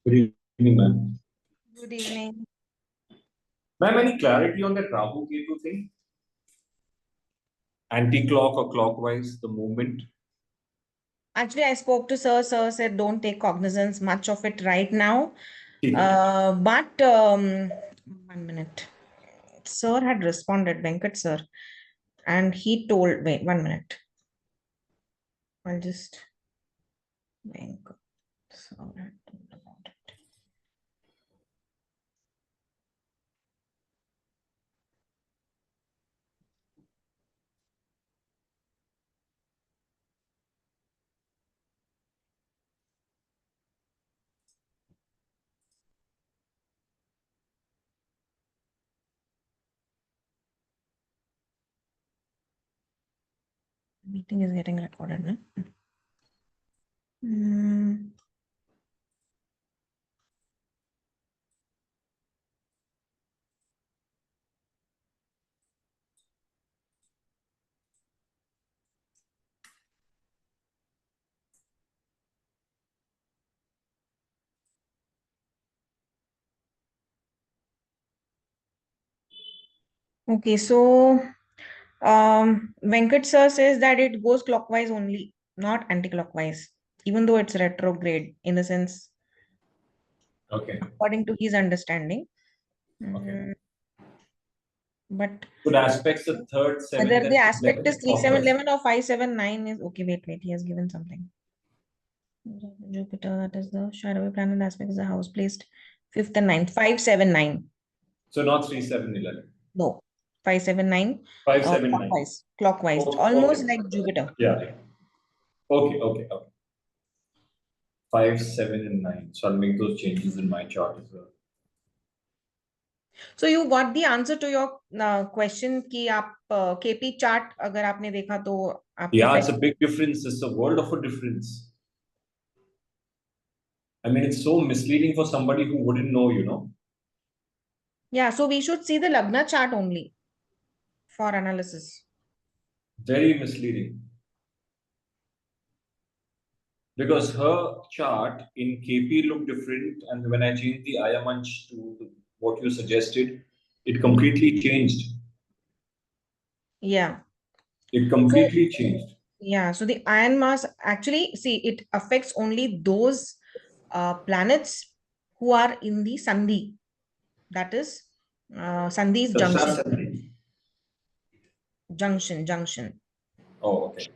Good evening, ma'am. Good evening. Ma'am, any clarity on that Rahu Ketu thing? Anti-clock or clockwise, the movement? Actually, I spoke to Sir. Sir said don't take cognizance much of it right now. ठीक है. But 1 minute. Sir had responded, Venkat sir, and he told, wait, 1 minute. I'll just Venkat sir had told about it. Meeting is getting recorded, no? Okay, so Venkat sir says that it goes clockwise only, not anti-clockwise, even though it's retrograde in the sense, Okay. according to his understanding. Okay. But Good aspects, the third, seventh, whether the and aspect is 11th. 3711 or 579 is okay. Wait, he has given something. Jupiter, that is the shadowy planet aspect, is the house placed 5th and 9th. 579. So not 3, 7, 11. No, 579. 5, 7, 9. Clockwise. Clockwise. Oh, Almost okay. like Jupiter. Yeah. Okay. 5, 7, and 9. So I'll make those changes in my chart as well. So you got the answer to your question कि आप KP chart अगर आपने देखा तो आपको Yeah, it's a big difference. It's a world of a difference. I mean, it's so misleading for somebody who wouldn't know, you know. Yeah, so we should see the Lagna chart only for analysis. Very misleading. Because her chart in KP looked different, and when I changed the Ayamanch to what you suggested, it completely changed. Yeah. It completely changed. Yeah, so the iron mass actually, see, it affects only those planets who are in the Sandhi. That is, Sandhi's junction. Junction. Oh, okay.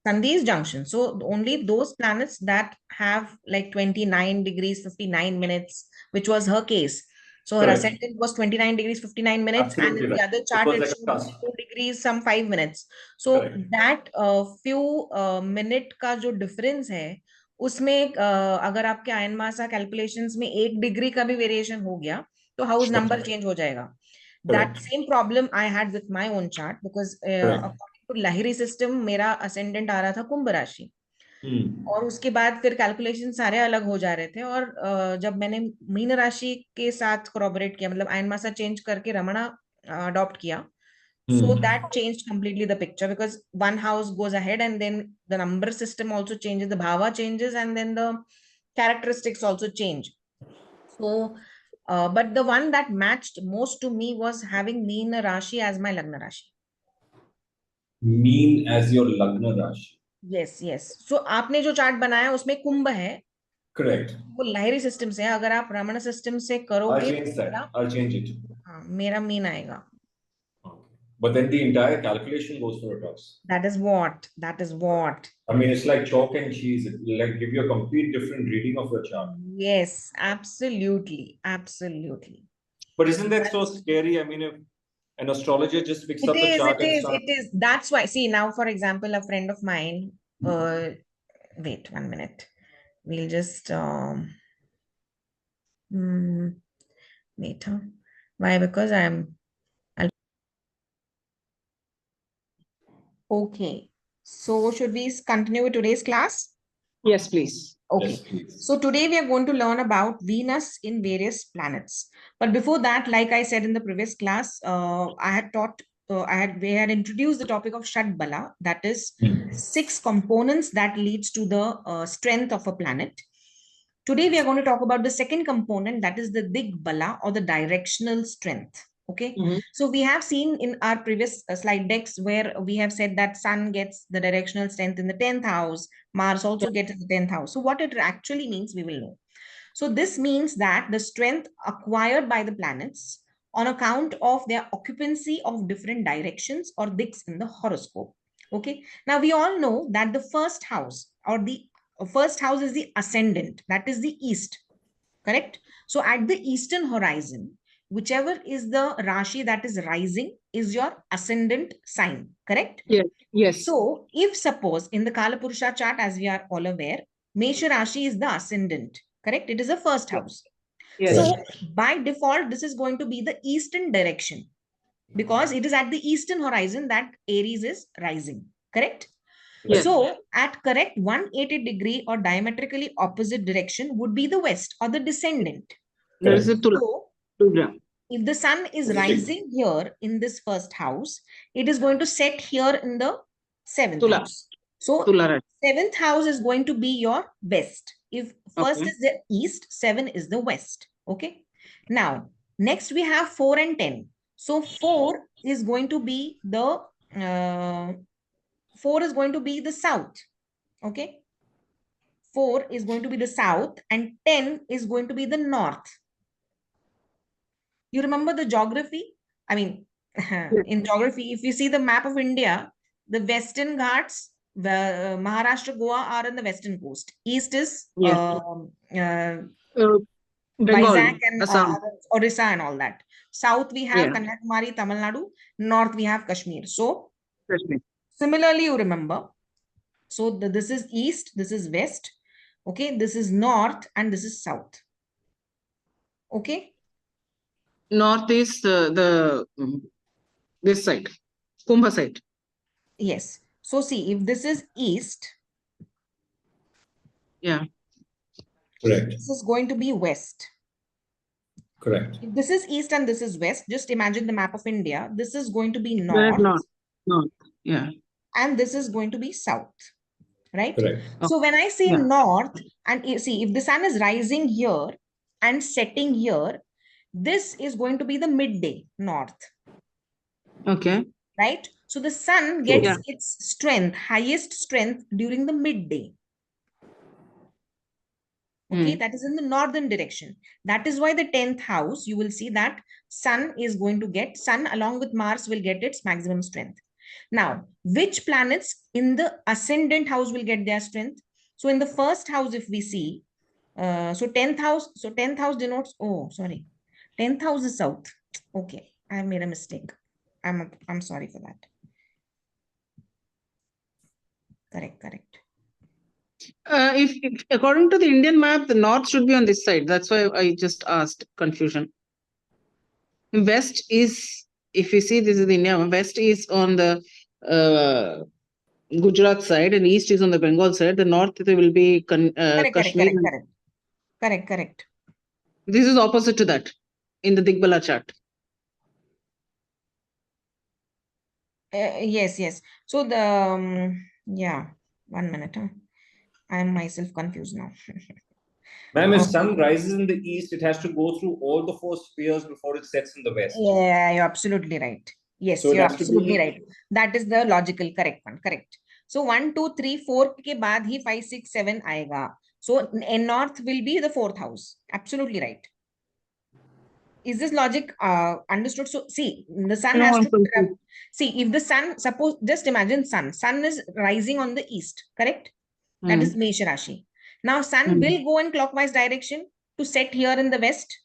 Sandhi's junction. So only those planets that have like 29 degrees, 59 minutes, which was her case. So her Correct. ascendant was 29 degrees, 59 minutes, Absolutely and in the right. other It chart, was it like a shows cusp. 2 degrees, some 5 minutes. So Correct. that few minute का जो difference है, उसमें अगर आपके ion मासा calculations में 1 degree का भी वेरिएशन हो गया, तो हाउस नंबर चेंज हो जाएगा. That same problem I had with my own chart because according to Lahiri system मेरा ascendant आ रहा था कुंभ राशि. और उसके बाद फिर कैलकुलेशन सारे अलग हो जा रहे थे और जब मैंने मीन राशि के साथ कोरोबोरेट किया मतलब आयन मासा चेंज करके रमणा अडॉप्ट किया so that changed completely the picture because one house goes ahead and then the number system also changes, the bhava changes, and then the characteristics also change. So but the one that matched most to me was having Meen Rashi as my Lagna Rashi. Mean as your Lagna Rashi. Yes. So आपने जो chart बनाया उसमें कुंभ है. Correct. वो Lahiri system से है. अगर आप रमण सिस्टम से करोगे I'll change it. हाँ, मेरा मीन आएगा. But then the entire calculation goes for a toss. That is what. I mean, it's like chalk and cheese. It will like give you a complete different reading of your chart. Yes, absolutely. But isn't that so scary? I mean, if an astrologer just picks up the chart and starts... It is. That's why. See, now, for example, a friend of mine, wait 1 minute. We'll just, wait, huh? Why? Because okay. So should we continue with today's class? Yes, please. Okay. Yes, please. So today we are going to learn about Venus in various planets. But before that, like I said in the previous class, we had introduced the topic of Shadbala, that is 6 components that leads to the strength of a planet. Today we are going to talk about the second component, that is the Digbala or the directional strength. Okay, so we have seen in our previous slide decks where we have said that Sun gets the directional strength in the 10th house, Mars also gets the 10th house. So what it actually means, we will know. So this means that the strength acquired by the planets on account of their occupancy of different directions or diks in the horoscope. Okay, now we all know that the first house or the first house is the ascendant, that is the east, correct? So at the eastern horizon, whichever is the Rashi that is rising is your ascendant sign, correct? Yes. Yes. So if suppose in the Kalapurusha chart, as we are all aware, Mesha Rashi is the ascendant, correct? It is the first house. Yes. So by default, this is going to be the eastern direction because it is at the eastern horizon that Aries is rising, correct? Yes. So at correct 180 degree or diametrically opposite direction would be the west or the descendant. There is a Tula. So if the sun is rising here in this first house, it is going to set here in the seventh Tula. house. So Tula. Seventh house is going to be your west. If first is the east, 7 is the west. Okay. Now, next we have 4 and 10. So 4 is going to be the 4 is going to be the south. Okay. 4 is going to be the south and 10 is going to be the north. You remember the geography? I mean, in geography, if you see the map of India, the Western Ghats, the Maharashtra, Goa are on the western coast. East is Bengal, Vizag and Assam. Orissa and all that. South we have Kanyakumari, Tamil Nadu. North we have Kashmir. So similarly, you remember. So this is east, this is west. Okay, this is north and this is south. Okay. North is this side, Kumbha side. Yes. So see, if this is east, correct, this is going to be west. Correct. If this is east and this is west, just imagine the map of India. This is going to be north. North. Yeah. And this is going to be south. Right? Correct. So when I say north, and see, if the sun is rising here and setting here, this is going to be the midday north. Okay. Right? So the sun gets its strength, highest strength during the midday. Okay, that is in the northern direction. That is why the 10th house, you will see that sun is going to get, sun along with Mars will get its maximum strength. Now, which planets in the ascendant house will get their strength? So in the first house, if we see, so 10th house denotes, 10th house is south. Okay, I have made a mistake. I'm sorry for that. Correct. If according to the Indian map, the north should be on this side. That's why I just asked. Confusion. West is, if you see, this is the India. West is on the Gujarat side, and east is on the Bengal side. The north there will be Kashmir. Correct. This is opposite to that in the Digbala chart. Yes. So the 1 minute. I am myself confused now. Ma'am, if sun rises in the east, it has to go through all the 4 spheres before it sets in the west. Yeah, you're absolutely right. Yes, so you're absolutely right. That is the logical correct one. Correct. So 1, 2, 3, 4 के बाद ही 5, 6, 7 आएगा. So north will be the 4th house. Absolutely right. Is this logic understood? So see, the sun has to see if the sun, suppose, just imagine sun is rising on the east, correct? That is Mesha Rashi. Now sun will go in clockwise direction to set here in the west.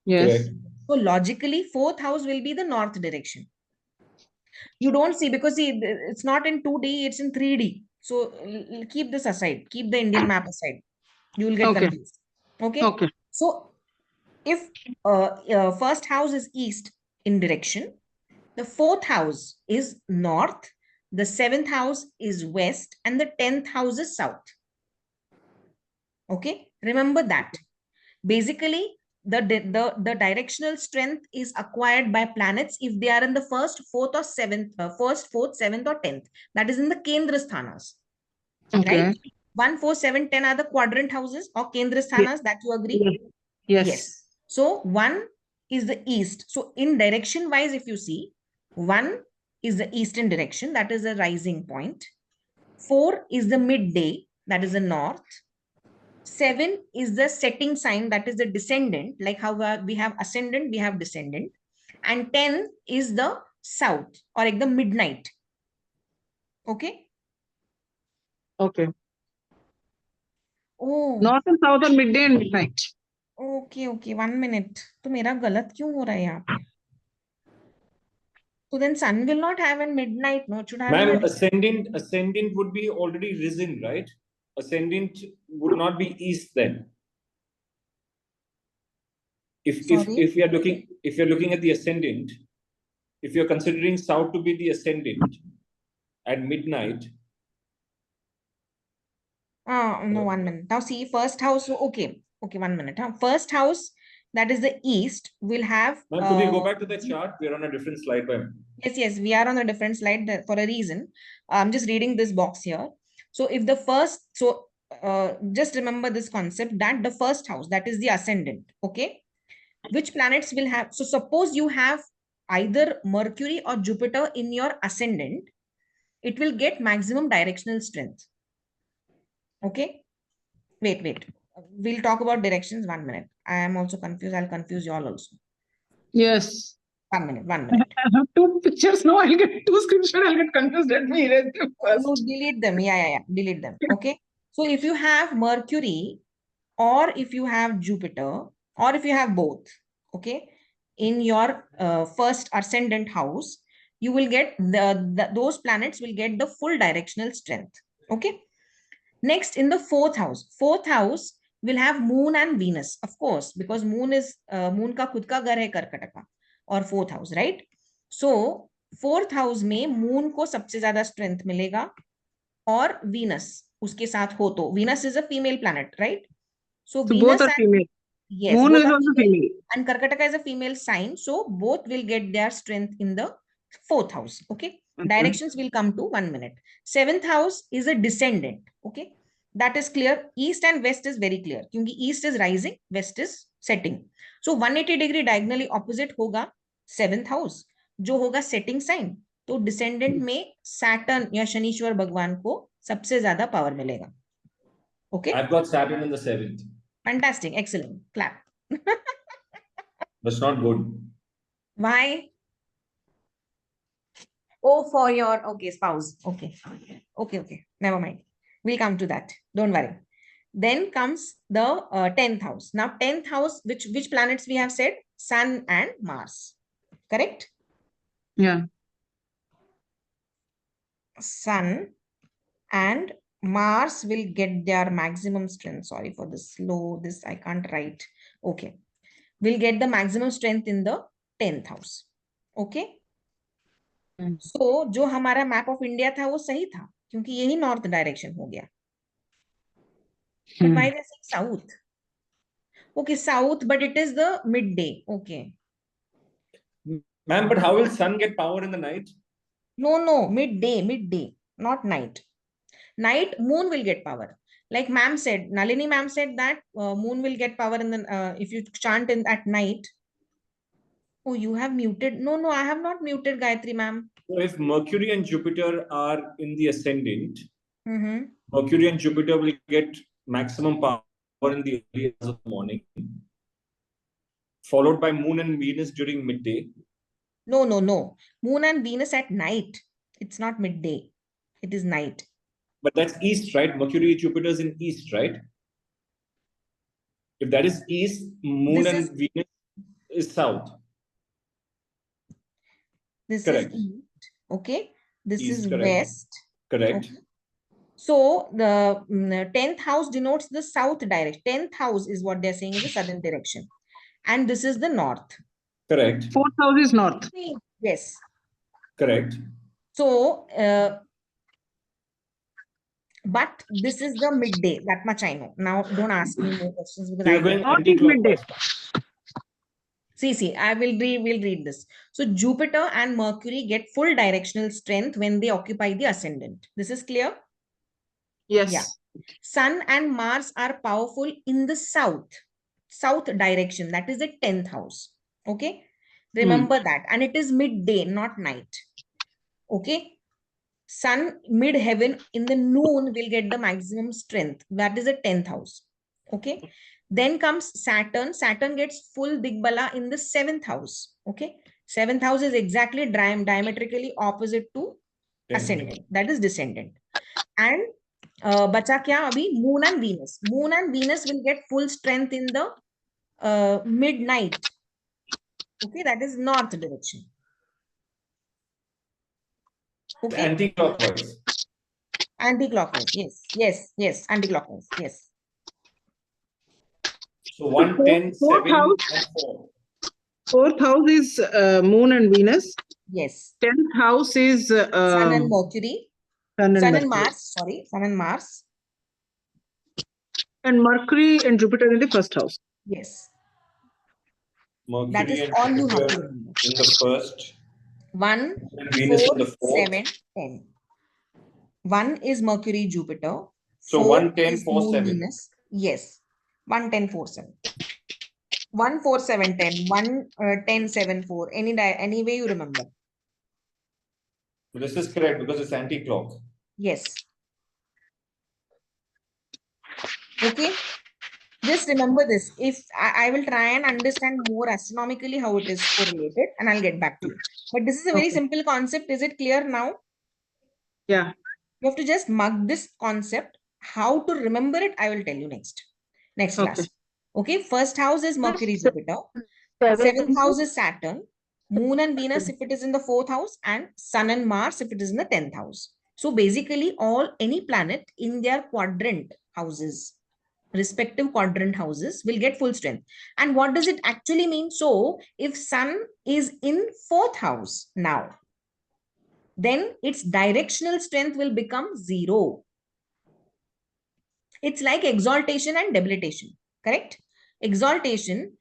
Yes. Correct. So logically, 4th house will be the north direction. You don't see, because see, it's not in 2D, it's in 3D. So keep this aside. Keep the Indian map aside. You will get confused. Okay. So if first house is east in direction, the 4th house is north, the 7th house is west, and the 10th house is south. Okay, remember that. Basically, the directional strength is acquired by planets if they are in the first, 4th, or 7th, 1st, 4th, 7th, or 10th. That is in the Kendra sthanas. Right? 1, 4, 7, 10 are the quadrant houses or Kendra sthanas, that you agree? Yes. So 1 is the east. So in direction wise, if you see, 1 is the eastern direction, that is a rising point. 4 is the midday, that is the north. 7 is the setting sign, that is the descendant, like how we have ascendant, we have descendant. And 10 is the south or like the midnight. Okay. Okay. Oh. North and south are midday and midnight. Okay, okay. 1 minute. तो मेरा गलत क्यों हो रहा है यहाँ पे? So then sun will not have a midnight, no? It should have Ma'am, a ascendant would be already risen, right? Ascendant would not be east then. If we are looking at the ascendant, if you're considering south to be the ascendant at midnight. No, 1 minute. Now see, first house, okay, 1 minute. First house, that is the east, will have. Ma'am, could we go back to the chart? We're on a different slide, ma'am. Yes, we are on a different slide for a reason. I'm just reading this box here. So if the first, just remember this concept that the first house, that is the ascendant, okay? Which planets will have, so suppose you have either Mercury or Jupiter in your ascendant, it will get maximum directional strength. Okay, wait. We'll talk about directions. 1 minute. I am also confused. I'll confuse you all also. Yes. 1 minute. I have two pictures. No, I'll get two screenshots. I'll get confused. Let me erase them first. No, delete them. Yeah. Delete them. Okay. So if you have Mercury or if you have Jupiter or if you have both, okay, in your first ascendant house, you will get those planets will get the full directional strength. Okay. Next, in the fourth house will have Moon and Venus, of course, because Moon is Moon ka khud ka ghar hai Karkataka or fourth house, right? So fourth house में Moon को सबसे ज्यादा strength मिलेगा और Venus उसके साथ हो तो Venus is a female planet, right? So Venus both are female. Yes, Moon both is are also female. and Karkataka is a female sign, so both will get their strength in the fourth house. Okay. Directions will come to 1 minute. Seventh house is a descendant. Okay, that is clear. East and west is very clear. Because east is rising, west is setting. So 180 degree diagonally opposite होगा seventh house, जो होगा setting sign. तो descendant में Saturn या शनीश्वर भगवान को सबसे ज्यादा power मिलेगा. Okay. I've got Saturn in the 7th. Fantastic, excellent. Clap. That's not good. Why? Oh, for your spouse. Okay. Never mind. We'll come to that. Don't worry. Then comes the 10th house. Now, 10th house, which planets we have said? Sun and Mars. Correct? Yeah. Sun and Mars will get their maximum strength. Sorry for this this I can't write. Okay. Will get the maximum strength in the 10th house. Okay. So जो हमारा map of India था वो सही था क्योंकि यही north direction हो गया. But why they say south? Okay, south, but it is the midday. Okay. Ma'am, but how will sun get power in the night? No, midday, not night. Night, moon will get power. Like ma'am said, Nalini ma'am said that moon will get power in the if you chant at night. Oh, you have muted. No, I have not muted Gayatri ma'am. So if Mercury and Jupiter are in the ascendant, Mercury and Jupiter will get maximum power in the early hours of the morning, followed by Moon and Venus during midday. No. Moon and Venus at night. It's not midday. It is night. But that's east, right? Mercury, Jupiter is in east, right? If that is east, Moon and Venus is south. This correct. Is east. Okay. This East, is correct. west. Correct. Okay. So the 10th house denotes the south direction. 10th house is what they're saying is the southern direction. And this is the north. Correct. Fourth house is north. Yes. Correct. So, but this is the midday. That much I know. Now, don't ask me more questions because You're going North is midday. See, I will read this. So, Jupiter and Mercury get full directional strength when they occupy the ascendant. This is clear? Yes. Yeah. Sun and Mars are powerful in the south direction. That is the 10th house. Okay. Remember that. And it is midday, not night. Okay. Sun mid heaven in the noon will get the maximum strength. That is the 10th house. Okay. Then comes Saturn. Saturn gets full Digbala in the 7th house. Okay. 7th house is exactly diametrically opposite to ascendant. That is descendant. And bacha kya abhi? Moon and Venus. Moon and Venus will get full strength in the midnight. Okay. That is north direction. Okay. Anti-clockwise. Anti-clockwise. Yes. Anti-clockwise. Yes. So 1, 10, 7, house. and 4. 4th house is Moon and Venus. Yes. 10th house is Sun and Mercury. Sun and Mars. Sorry, Sun and Mars. And Mercury and Jupiter in the 1st house. Yes. Mercury That is and all you have to Jupiter remember. in the 1st. 1, And Venus 4, in the 4th. 7, 10. 1 is Mercury, Jupiter. So 4 1, 10, is 4, Moon, 7. Venus. Yes. 1, 10, 4, 7. 1, 4, 7, 10. 1, 10, 7, 4. Any way you remember. This is correct because it's anti-clock. Yes. Okay. Just remember this. If I will try and understand more astronomically how it is correlated, and I'll get back to you. But this is a very simple concept. Is it clear now? Yeah. You have to just mug this concept. How to remember it, I will tell you next class. Okay. 1st house is Mercury, Jupiter. 7th house is Saturn. Moon and Venus if it is in the 4th house, and Sun and Mars if it is in the 10th house. So basically any planet in their quadrant houses, respective quadrant houses, will get full strength. And what does it actually mean? So if Sun is in 4th house now, then its directional strength will become 0. It's like exaltation and debilitation, correct? Exaltation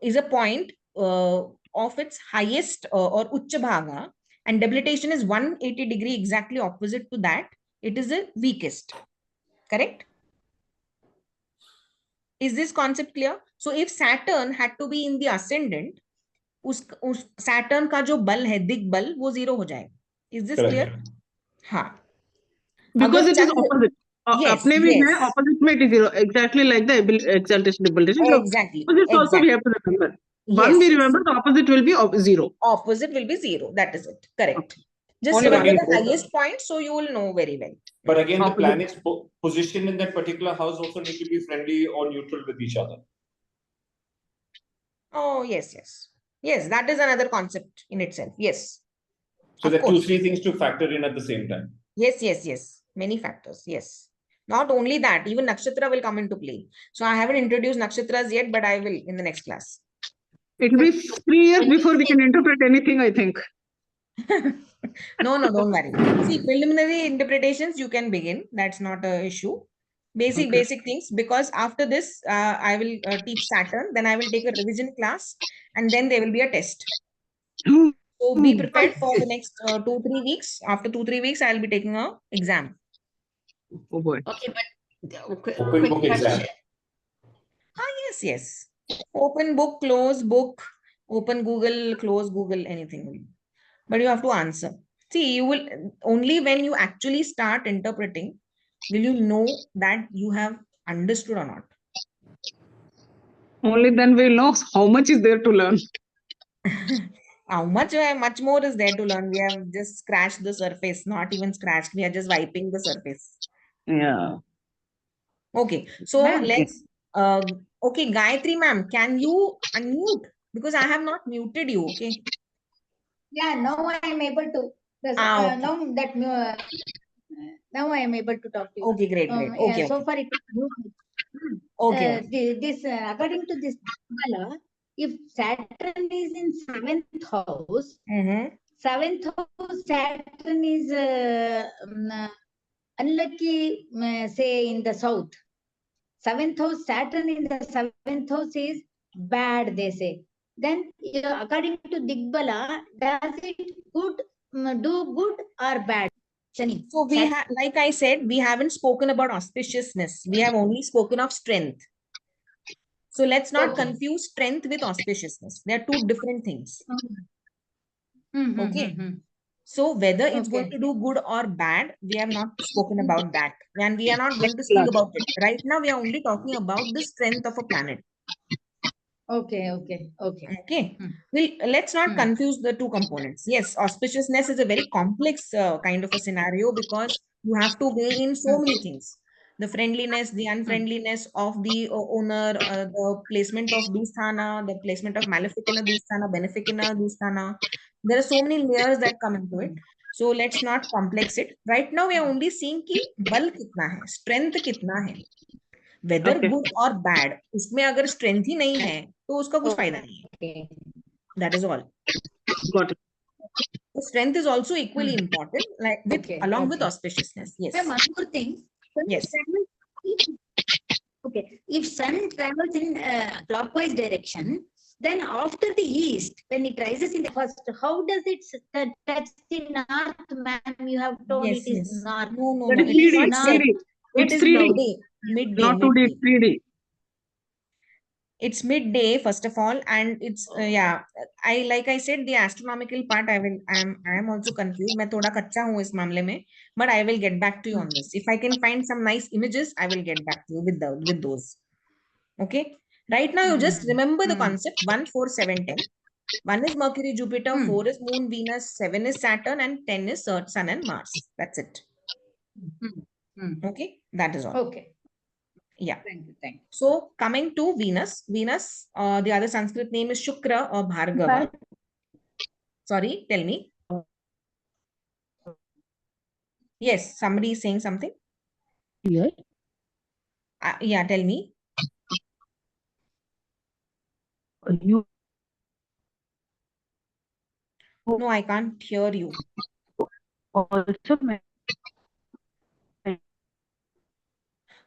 is a point of its highest or Ucha Bhaga, and debilitation is 180 degree exactly opposite to that. It is the weakest, correct? Is this concept clear? So if Saturn had to be in the ascendant, उस Saturn का जो बल है दिग बल वो 0 हो जाएगा. Is this clear? हाँ. Because it is opposite. Yes, अपने भी है opposite में it is 0. Exactly like the exaltation debilitation. Exactly. Opposite also we have to remember. One we remember, the opposite will be 0. Opposite will be 0. That is it. Correct. Just Only remember again, the highest point, so you will know very well. But again, the planets positioned in that particular house also need to be friendly or neutral with each other. Oh, yes. Yes, that is another concept in itself. Yes. So there are 2-3 things to factor in at the same time. Yes. Many factors. Yes. Not only that, even nakshatra will come into play. So I haven't introduced nakshatras yet, but I will in the next class. It will be 3 years before we can interpret anything, I think. No, don't worry. See, preliminary interpretations you can begin. That's not an issue. Basic things, because after this, I will teach Saturn, then I will take a revision class, and then there will be a test. So be prepared for the next 2-3 weeks. After 2-3 weeks, I'll be taking an exam. Oh boy. Okay, but Open book exam. Yes. Open book, close book, open Google, close Google, anything. But you have to answer. See, you will only when you actually start interpreting will you know that you have understood or not. Only then we'll know how much is there to learn. How much more is there to learn? We have just scratched the surface, not even scratched. We are just wiping the surface. Yeah. Okay, so let's. Okay, Gayatri ma'am, can you unmute? Because I have not muted you. Okay. Yeah, now I am able to. Okay. Now I am able to talk to you. Okay, great. Okay. So far it was okay. This according to this Bala, if Saturn is in 7th house, 7th house Saturn is unlucky, say in the south. 7th house Saturn in the 7th house is bad, they say. Then according to Digbala, does it do good or bad? Shani. So we have, like I said, we haven't spoken about auspiciousness. We have only spoken of strength. So let's not confuse strength with auspiciousness. They are two different things. Okay. So whether it's going to do good or bad, we have not spoken about that. And we are not going to speak about it. Right now, we are only talking about the strength of a planet. Okay. Well, let's not confuse the two components. Yes, auspiciousness is a very complex kind of a scenario because you have to weigh in so many things. The friendliness, the unfriendliness of the owner, the placement of Dusthana, the placement of malefic in a Dusthana, benefic in a Dusthana. There are so many layers that come into it. So let's not complex it. Right now, we are only seeing ki bal kitna hai, strength kitna hai. Whether good or bad, उसमें अगर strength ही नहीं है, तो उसका कुछ फायदा नहीं है. That is all. Got it. So strength is also equally important, like along with auspiciousness. Yes. One more thing. Yes. Okay. If sun travels in clockwise direction, then after the east, when it rises in the first, how does it touch the north, ma'am? You have told it is north. No. That is It is 3D. not set. It's It is 3D. midday. Not 2D, 3D. It's midday, first of all, and it's like I said, the astronomical part, I am also confused. मैं थोड़ा कच्चा हूँ इस मामले में, but I will get back to you on this. If I can find some nice images, I will get back to you with those. Okay. Right now, you just remember the concept 1, 4, 7, 10. 1 is Mercury, Jupiter, 4 is Moon, Venus, 7 is Saturn, and 10 is Earth, Sun, and Mars. That's it. Okay, that is all. Okay. Yeah. Thank you. So coming to Venus, the other Sanskrit name is Shukra or Bhargava. Sorry, tell me. Yes, somebody is saying something. Yeah. Yeah, tell me. No, I can't hear you.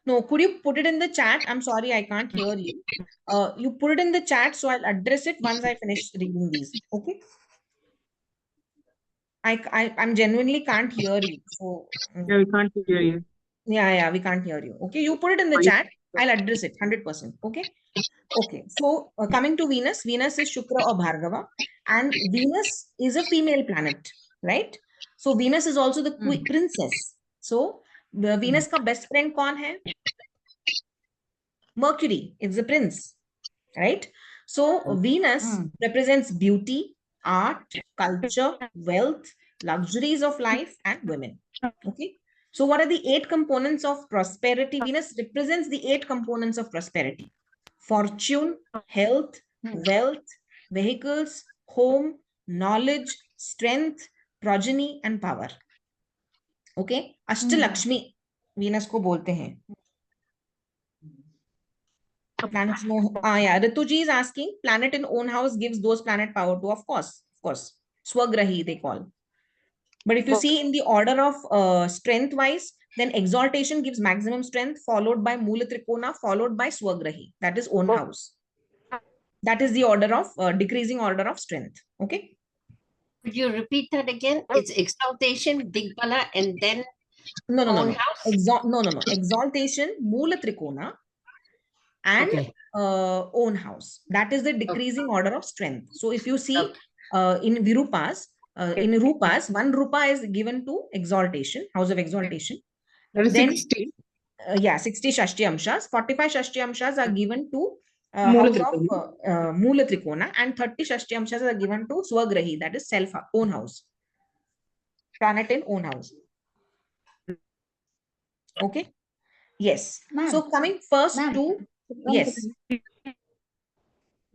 No, could you put it in the chat? I'm sorry, I can't hear you. You put it in the chat, so I'll address it once I finish reading these. Okay. I'm genuinely can't hear you. So Yeah, we can't hear you. Yeah, we can't hear you. Okay, you put it in the chat. I'll address it 100%. Okay. Okay. So coming to Venus, Venus is Shukra or Bhargava, and Venus is a female planet, right? So Venus is also the princess. So the Venus ka best friend kaun hai? Mercury is the prince, right? So Venus represents beauty, art, culture, wealth, luxuries of life, and women. Okay. So what are the 8 components of prosperity? Venus represents the 8 components of prosperity: fortune, health, wealth, vehicles, home, knowledge, strength, progeny, and power. Okay. Ashtalakshmi Venus को बोलते हैं. Planets Rituji is asking, planet in own house gives those planet power to, of course. Swagrahi they call. But if you see in the order of strength wise, then exaltation gives maximum strength, followed by Mula Trikona, followed by Swagrahi. That is own house. That is the order of decreasing order of strength. Okay. Could you repeat that again? It's exaltation, Digbala, and then No. house? No. Exaltation, Mula Trikona, and own house. That is the decreasing order of strength. So if you see in Virupas, in Rupas, 1 Rupa is given to exaltation, house of exaltation. That is Then 60. 60 Shashti Amshas. 45 Shashti Amshas are given to Mula house of Mula Trikona, and 30 Shashti Amshas are given to Swagrahi, that is self own house. Planet in own house. Okay. Yes. So coming first to yes.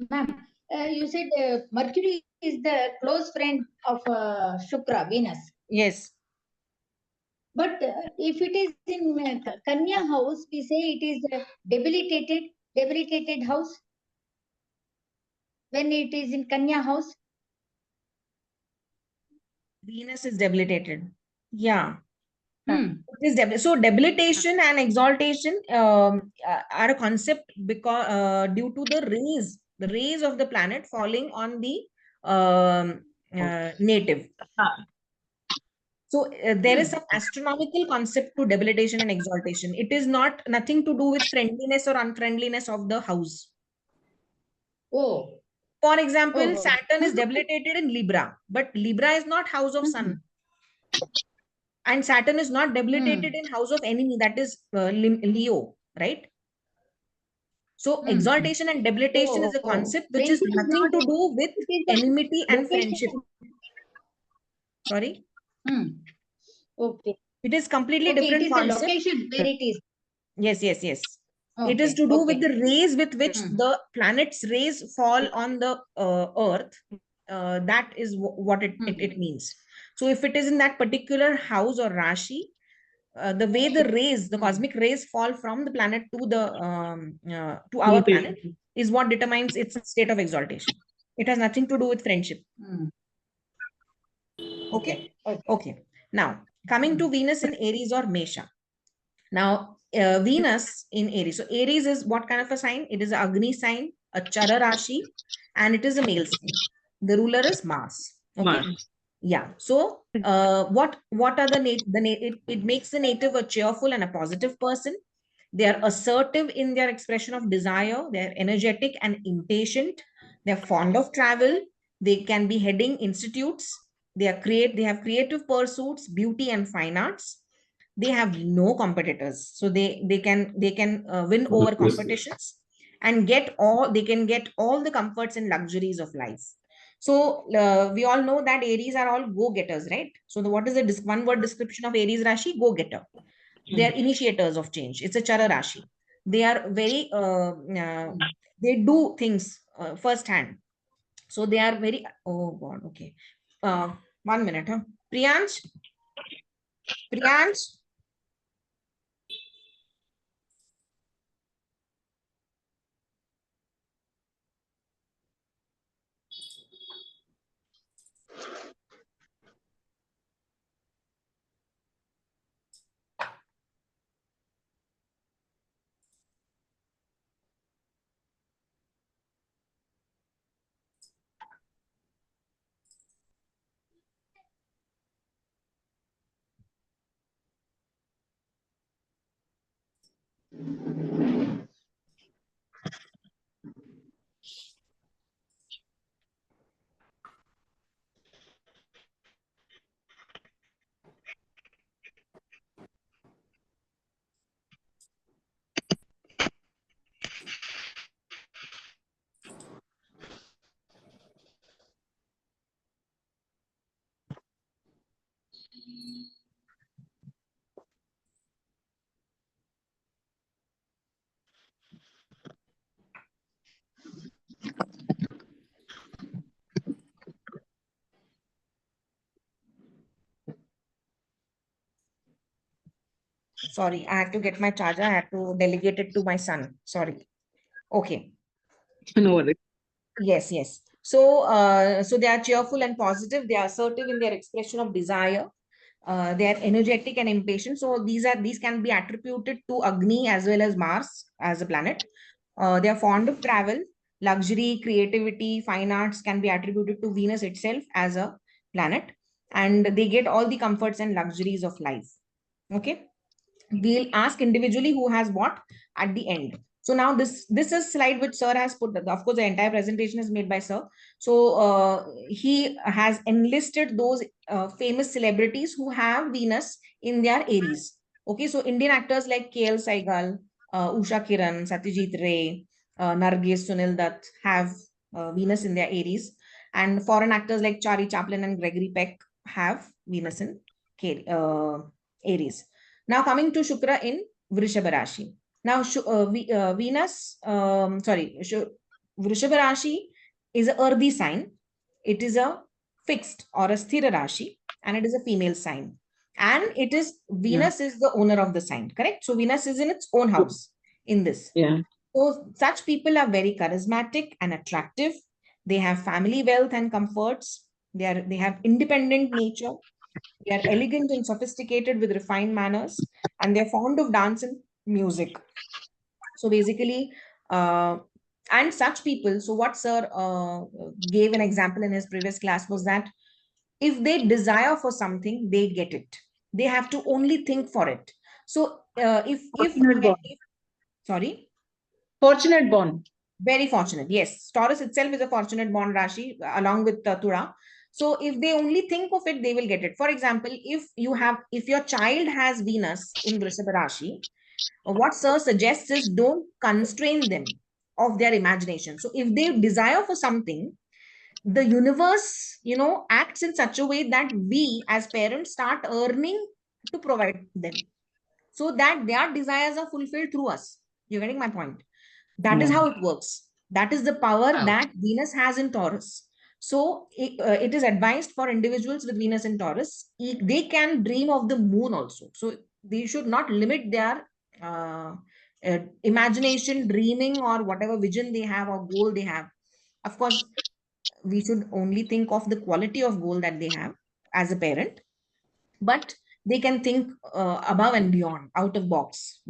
Ma'am, you said Mercury is the close friend of Shukra, Venus. Yes. But if it is in Kanya house, we say it is a debilitated house. When it is in Kanya house, Venus is debilitated. Yeah. It is so debilitation and exaltation are a concept because due to the rays of the planet falling on the native. So there is some astronomical concept to debilitation and exaltation. It is nothing to do with friendliness or unfriendliness of the house. Oh. For example, Oh. Saturn is debilitated in Libra, but Libra is not house of Sun. And Saturn is not debilitated in house of enemy, that is Leo, right? So exaltation and debilitation is a concept which is nothing to do with enmity and friendship. Sorry? Okay. It is completely Okay, it different is the concept. location where it is. Yes. It is Okay, to do okay. with the rays with which the planet's rays fall on the earth. That is what it means. So if it is in that particular house or Rashi, the way the rays, the cosmic rays fall from the planet to to our planet is what determines its state of exaltation. It has nothing to do with friendship. Okay. Now coming to Venus in Aries or Mesha. Now Venus in Aries. So Aries is what kind of a sign? It is an Agni sign, a Chara Rashi, and it is a male sign. The ruler is Mars. Okay. Yeah. So what are it makes the native a cheerful and a positive person. They are assertive in their expression of desire. They are energetic and impatient. They are fond of travel. They can be heading institutes. They have creative pursuits, beauty and fine arts. They have no competitors, so they can win over competitions and they can get all the comforts and luxuries of life. So we all know that Aries are all go-getters, right? So what is the one word description of Aries Rashi? Go-getter. They are initiators of change. It's a Chara Rashi. They are very they do things firsthand. So they are very, oh God, okay. 1 minute, huh? Priyansh. Sorry, I have to get my charger. I have to delegate it to my son. Sorry. Okay. No worries. Yes. So, so they are cheerful and positive. They are assertive in their expression of desire. They are energetic and impatient. So these can be attributed to Agni as well as Mars as a planet. They are fond of travel, luxury, creativity, fine arts can be attributed to Venus itself as a planet, and they get all the comforts and luxuries of life. Okay. We'll ask individually who has what at the end. So now this is slide which sir has put. Of course, the entire presentation is made by sir. So he has enlisted those famous celebrities who have Venus in their Aries. Okay, so Indian actors like KL Saigal, Usha Kiran, Satyajit Ray, Nargis, Sunil Dutt have Venus in their Aries, and foreign actors like Charlie Chaplin and Gregory Peck have Venus in Aries. Now coming to Shukra in Vrishabha Rashi. Now Venus, Vrishabha Rashi is a earthy sign. It is a fixed or a sthira Rashi, and it is a female sign. And it is Venus is the owner of the sign, correct? So Venus is in its own house in this. Yeah. So such people are very charismatic and attractive. They have family wealth and comforts. They have independent nature. They are elegant and sophisticated with refined manners, and they're fond of dance and music. So basically, and such people, so what sir gave an example in his previous class was that If they desire for something, they get it. They have to only think for it. So Fortunate born. sorry, Fortunate born. very fortunate. Yes, Taurus itself is a fortunate born Rashi along with Tura. So if they only think of it, they will get it. For example, if your child has Venus in Vrishabha Rashi, what Sir suggests is don't constrain them of their imagination. So if they desire for something, the universe, acts in such a way that we as parents start earning to provide them, so that their desires are fulfilled through us. You're getting my point? That is how it works. That is the power that Venus has in Taurus. So it is advised for individuals with Venus in Taurus. They can dream of the moon also. So they should not limit their imagination, dreaming, or whatever vision they have or goal they have. Of course, we should only think of the quality of goal that they have as a parent, but they can think above and beyond, out of box,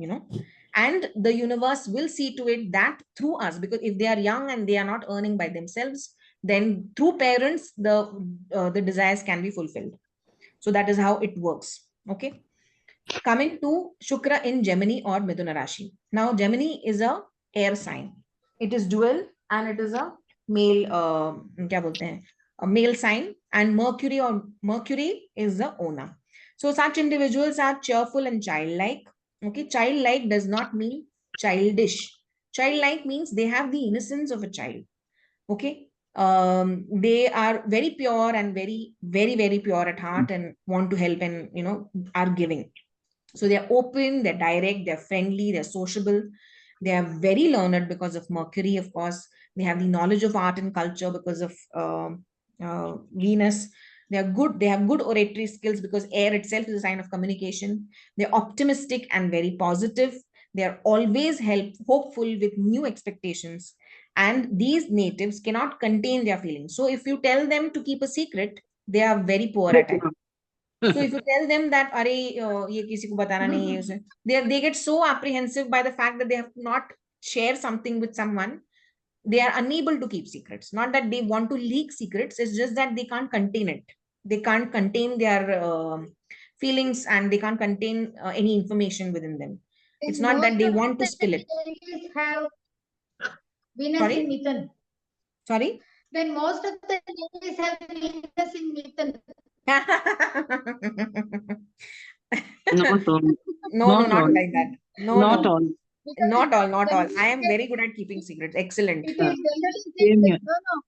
and the universe will see to it that through us, because if they are young and they are not earning by themselves, then through parents the desires can be fulfilled. So that is how it works. Okay, coming to Shukra in Gemini or Midhuna Rashi. Now Gemini is a air sign. It is dual and it is a male क्या बोलते हैं, a male sign, and Mercury is the owner. So such individuals are cheerful and childlike. Okay, childlike does not mean childish. Childlike means they have the innocence of a child. Okay, they are very pure and very pure at heart and want to help and are giving. So they're open, they're direct, they're friendly, they're sociable. They are very learned because of Mercury, of course. They have the knowledge of art and culture because of Venus. They are good. They have good oratory skills because air itself is a sign of communication. They're optimistic and very positive. They're always hopeful with new expectations. And these natives cannot contain their feelings. So if you tell them to keep a secret, they are very poor at it. So if you tell them that अरे ये किसी को बताना नहीं है उसे, they get so apprehensive by the fact that they have to not share something with someone. They are unable to keep secrets. Not that they want to leak secrets, it's just that they can't contain it. They can't contain their feelings, and they can't contain any information within them. It's not that they want to spill it. Have Venus Sorry? in Mithun. Sorry? Then most of the ladies have Venus in Mithun. Not all. No, Not not all. like that. No, Not no. all. Not all. I am very good at keeping secrets. Excellent. It is generally Same here. said, no.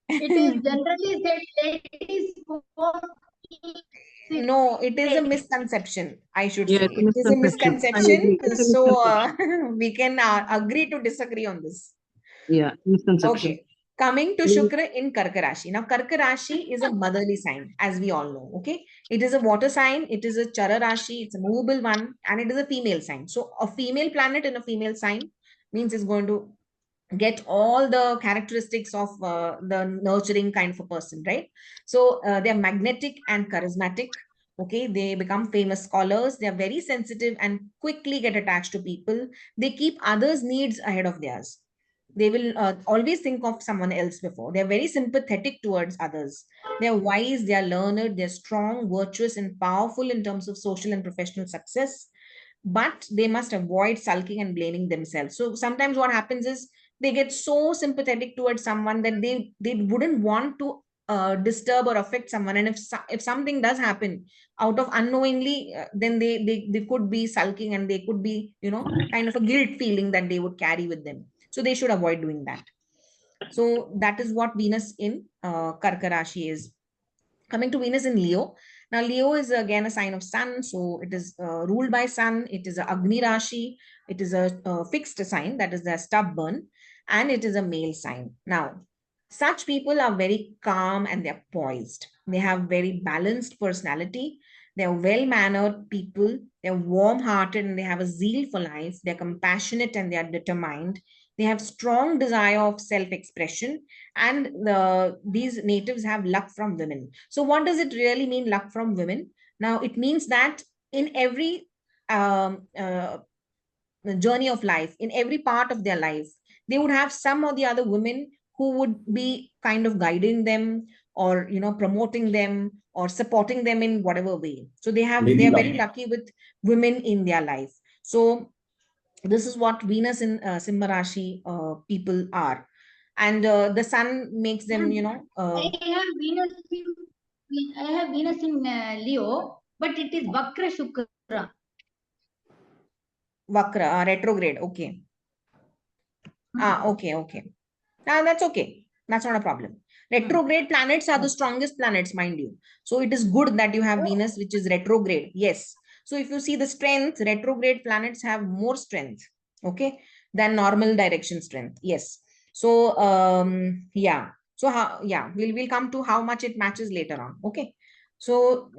It is generally said ladies won't keep No, it is a secrets. misconception, I should Yeah, say. it's a It is a misconception. I misconception. agree. It's a So misconception. we can agree to disagree on this. Yeah, misconception. Okay. Coming to Please. Shukra in Karka Rashi. Now, Karka Rashi is a motherly sign, as we all know. Okay. It is a water sign. It is a Chara Rashi. It's a movable one. And it is a female sign. So, a female planet in a female sign means it's going to get all the characteristics of the nurturing kind of a person, right? So, they're magnetic and charismatic. Okay. They become famous scholars. They are very sensitive and quickly get attached to people. They keep others' needs ahead of theirs. They will always think of someone else before. They're very sympathetic towards others. They're wise, they're learned, they're strong, virtuous, and powerful in terms of social and professional success. But they must avoid sulking and blaming themselves. So sometimes what happens is they get so sympathetic towards someone that they wouldn't want to disturb or affect someone. And if something does happen out of unknowingly, then they could be sulking, and they could be kind of a guilt feeling that they would carry with them. So they should avoid doing that. So that is what Venus in Karka Rashi is. Coming to Venus in Leo. Now, Leo is again a sign of sun. So it is ruled by sun. It is a Agni Rashi. It is a fixed sign, that is the stubborn, and it is a male sign. Now, such people are very calm and they're poised. They have very balanced personality. They're well-mannered people. They're warm-hearted and they have a zeal for life. They're compassionate and they are determined. They have strong desire of self-expression, and these natives have luck from women. So what does it really mean, luck from women? Now, it means that in every journey of life, in every part of their life, they would have some or the other women who would be kind of guiding them, or promoting them or supporting them in whatever way. So they are very lucky with women in their life. So this is what Venus in Simha Rashi people are. And the sun makes them, I have Venus in Leo, but it is Vakra Shukra. Vakra, retrograde. Okay. Okay. That's okay. That's not a problem. Retrograde planets are the strongest planets, mind you. So it is good that you have Venus, which is retrograde. Yes. So if you see the strength, retrograde planets have more strength, okay, than normal direction strength. Yes. So yeah. So we'll come to how much it matches later on. Okay. So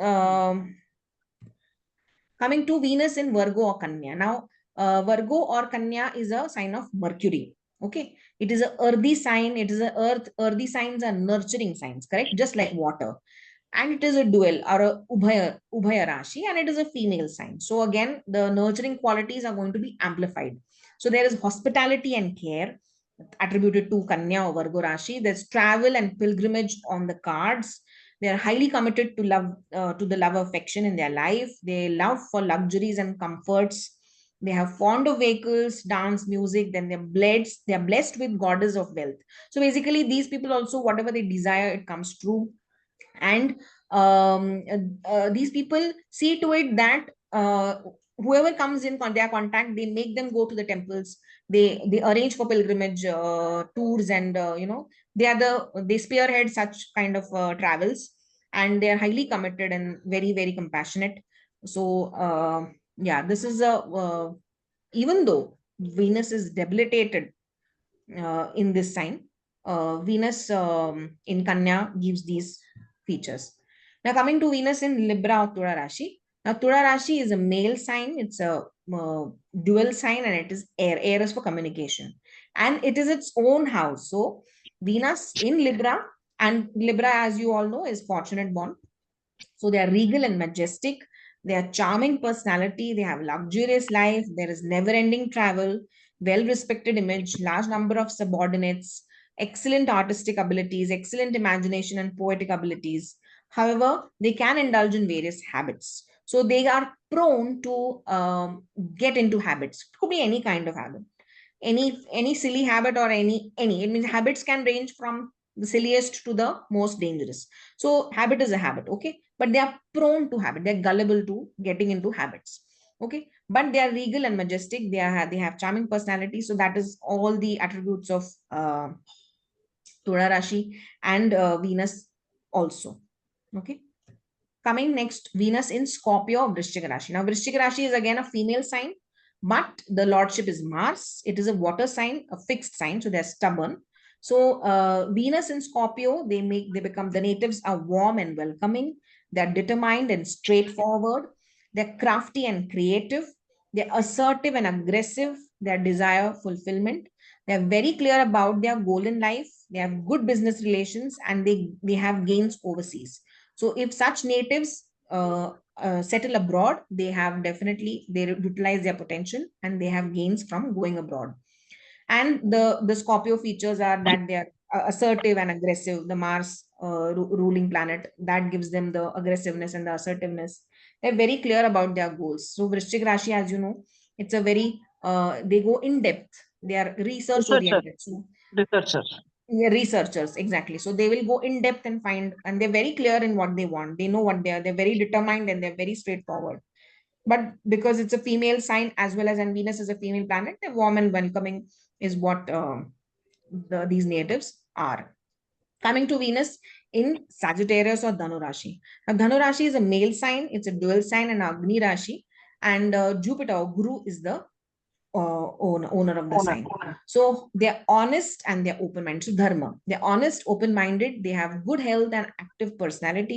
coming to Venus in Virgo or Kanya. Now, Virgo or Kanya is a sign of Mercury. Okay, it is a earthy sign. It is a earthy signs are nurturing signs, correct? Just like water. And it is a dual or a ubhaya rashi, and it is a female sign. So again, the nurturing qualities are going to be amplified. So there is hospitality and care attributed to Kanya or Virgo rashi. There's travel and pilgrimage on the cards. They are highly committed to love, to the love affection in their life. They love for luxuries and comforts. They have fond of vehicles, dance, music. Then they're blessed with goddess of wealth. So basically, these people also, whatever they desire, it comes true. And these people see to it that whoever comes in their contact, they make them go to the temples. They arrange for pilgrimage tours, and they spearhead such kind of travels, and they are highly committed and very very compassionate. So yeah, this is a even though Venus is debilitated in this sign, Venus in Kanya gives these features. Now coming to Venus in Libra or Tura Rashi. Now Tura Rashi is a male sign. It's a dual sign, and it is air. Air is for communication, and it is its own house. So Venus in Libra, and Libra, as you all know, is fortunate born. So they are regal and majestic. They are charming personality. They have luxurious life. There is never-ending travel, well-respected image, large number of subordinates, excellent artistic abilities, excellent imagination and poetic abilities. However, they can indulge in various habits. So they are prone to get into habits. It could be any kind of habit, any silly habit, or any. It means habits can range from the silliest to the most dangerous. So habit is a habit, okay, but they are prone to habit. They're gullible to getting into habits, okay, but they are regal and majestic. They have charming personality. So that is all the attributes of Tura Rashi and Venus also, okay. Coming next, Venus in Scorpio of Vrishchika Rashi. Now, Vrishchika Rashi is again a female sign, but the lordship is Mars. It is a water sign, a fixed sign, so they're stubborn. So Venus in Scorpio, they become, the natives are warm and welcoming. They're determined and straightforward. They're crafty and creative. They're assertive and aggressive. Their desire fulfillment. They're very clear about their goal in life. They have good business relations, and they have gains overseas. So if such natives settle abroad, they utilize their potential, and they have gains from going abroad. And the Scorpio features are that they are assertive and aggressive. The Mars ruling planet, that gives them the aggressiveness and the assertiveness. They're very clear about their goals. So Vrishchik Rashi, as you know, it's a very they go in depth. They are research oriented. So Researcher. yeah, researchers, exactly. So they will go in depth and find, and they're very clear in what they want. They know what they are. They're very determined, and they're very straightforward. But because it's a female sign as well as, and Venus is a female planet, they're warm and welcoming is what these natives are. Coming to Venus in Sagittarius or Dhanu Rashi. Now, Dhanu Rashi is a male sign. It's a dual sign and Agni Rashi. And Jupiter or Guru is the owner of the sign. So they're honest and they're open-minded. So dharma, they're honest, open-minded. They have good health and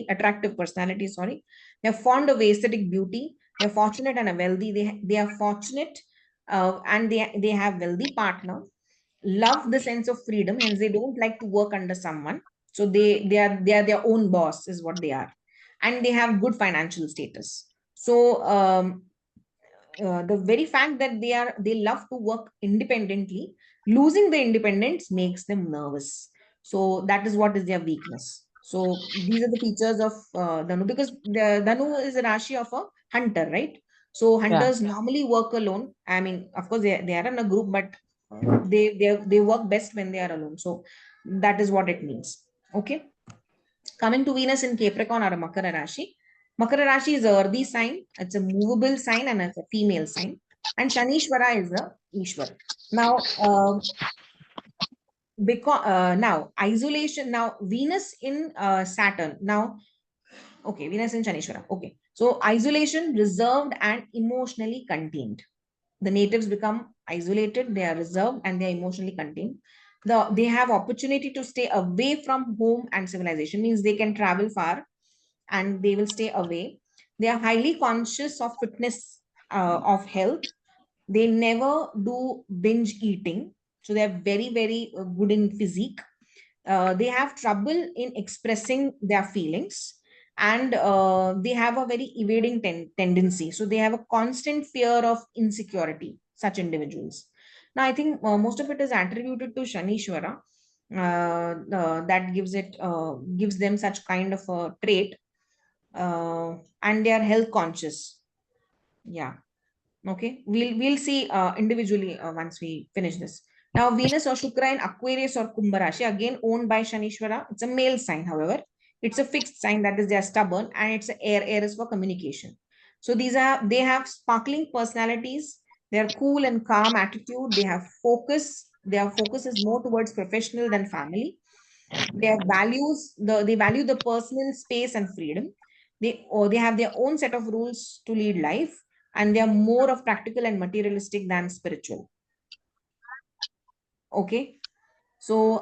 attractive personality. Sorry, they're fond of aesthetic beauty. They're fortunate and wealthy. They are fortunate, and they have wealthy partner. Love the sense of freedom, hence they don't like to work under someone. So they are their own boss, is what they are, and they have good financial status. So the very fact that they love to work independently, losing the independence makes them nervous. So that is what is their weakness. So these are the features of Dhanu, because the Dhanu is a Rashi of a hunter, right? So hunters normally work alone. I mean, of course, they are in a group, but they work best when they are alone. So that is what it means. Okay. Coming to Venus in Capricorn or a Makara Rashi. Makara Rashi is a earthy sign. It's a movable sign and it's a female sign. And Shanishwara is a Ishwar. Now, because now isolation. Now Venus in Saturn. Now, okay, Venus in Shanishwara. Okay, so isolation, reserved, and emotionally contained. The natives become isolated. They are reserved and they are emotionally contained. They have opportunity to stay away from home and civilization. Means they can travel far and they will stay away. They are highly conscious of fitness, of health. They never do binge eating. So they are very, very good in physique. They have trouble in expressing their feelings, and they have a very evading tendency. So they have a constant fear of insecurity, such individuals. Now, I think most of it is attributed to Shanishwara. That gives them such kind of a trait, and they are health conscious. Yeah. Okay, we'll see individually once we finish this. Now, Venus or Shukra in Aquarius or Kumbh Rashi, again owned by Shanishwara. It's a male sign, however. It's a fixed sign, that is, they are stubborn, and it's an air. Air is for communication. So they have sparkling personalities. They are cool and calm attitude. They have focus. Their focus is more towards professional than family. Their values, they value the personal space and freedom. They have their own set of rules to lead life, and they are more of practical and materialistic than spiritual. Okay, so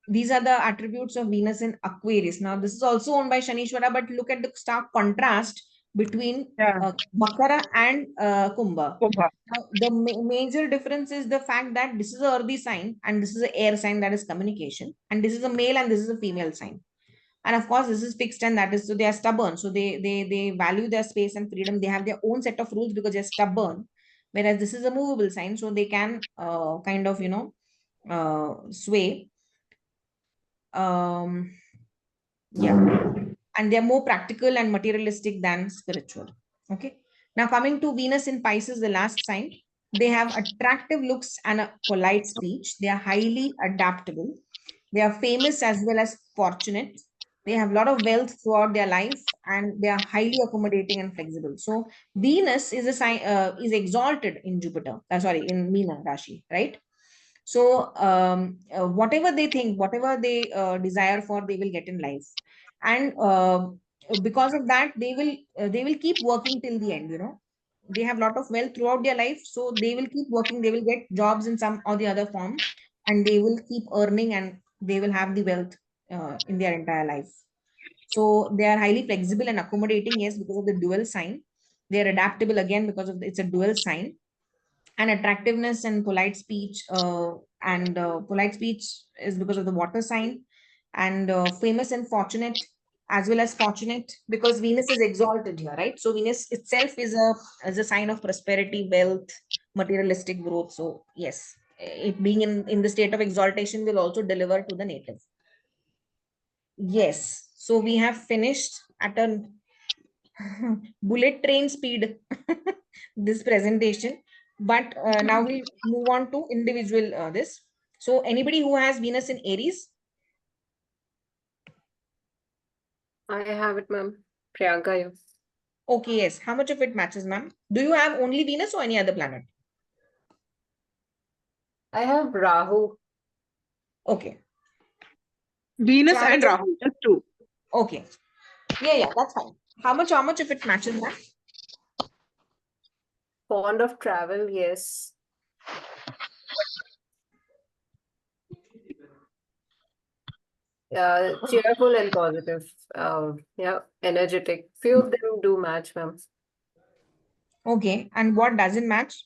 these are the attributes of Venus in Aquarius. Now, this is also owned by Shanishwara, but look at the stark contrast between Makara and Kumbha. Now, the major difference is the fact that this is an earthy sign and this is an air sign, that is communication, and this is a male and this is a female sign. And of course, this is fixed, and that is, so they are stubborn. So they value their space and freedom. They have their own set of rules because they're stubborn. Whereas this is a movable sign, so they can kind of, sway. Yeah, and they're more practical and materialistic than spiritual. Okay. Now, coming to Venus in Pisces, the last sign, they have attractive looks and a polite speech. They are highly adaptable. They are famous as well as fortunate. They have a lot of wealth throughout their life, and they are highly accommodating and flexible. So Venus is a sign, is exalted in Jupiter. Sorry, in Meena Rashi, right? So whatever they think, whatever they desire for, they will get in life, and because of that, they will keep working till the end. They have a lot of wealth throughout their life, so they will keep working. They will get jobs in some or the other form, and they will keep earning, and they will have the wealth in their entire life. So they are highly flexible and accommodating, yes, because of the dual sign. They are adaptable again because of it's a dual sign, and attractiveness and polite speech, and polite speech is because of the water sign, and famous and fortunate, as well as fortunate because Venus is exalted here, right? So Venus itself is a sign of prosperity, wealth, materialistic growth. So yes, it being in the state of exaltation will also deliver to the native. Yes, so we have finished at a bullet train speed this presentation, but now we'll move on to individual this. So anybody who has Venus in Aries? I have it, ma'am. Priyanka, you. Okay, yes. How much of it matches, ma'am? Do you have only Venus or any other planet? I have Rahu. Okay. Venus So and Rahu, just two. okay. Yeah, that's fine. How much of it matches, ma'am? Fond of travel, yes. Cheerful and positive. Yeah, energetic. Few of them do match, ma'am. Okay. And what doesn't match?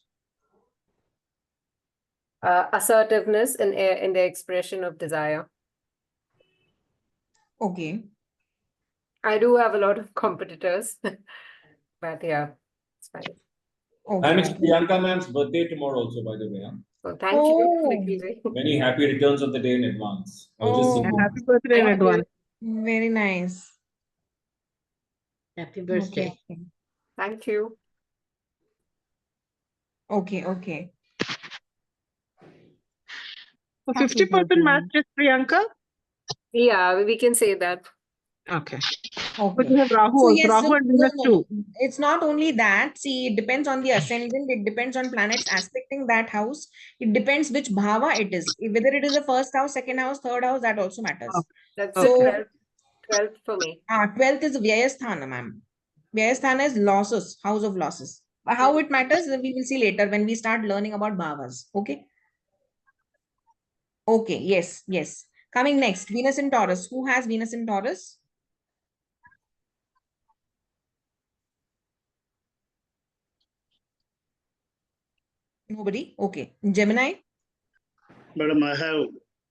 Assertiveness in the expression of desire. Okay. I do have a lot of competitors, but yeah, it's fine. Okay. And it's Priyanka ma'am's birthday tomorrow also, by the way. Huh? So thank you, Oh. Nikki. Many happy returns of the day in advance. I was just Oh. And thinking. happy birthday in Thank you. advance. Very nice. Happy birthday. Okay. Thank you. Okay. Okay. So Happy 50% birthday. match is Priyanka? Yeah, we can say that. Okay. But Okay. you have Rahu So also. yes, Rahu and Venus no. too. It's not only that. See, it depends on the ascendant. It depends on planets aspecting that house. It depends which bhava it is. Whether it is a first house, second house, third house, that also matters. Okay. That's Okay. the 12th for me. 12th is Vyayasthana, ma'am. Vyayasthana is losses, house of losses. How it matters, we will see later when we start learning about bhavas. Okay. Okay. Yes. Yes. Coming next, Venus in Taurus. Who has Venus in Taurus? Nobody. Okay. Gemini. Madam, I have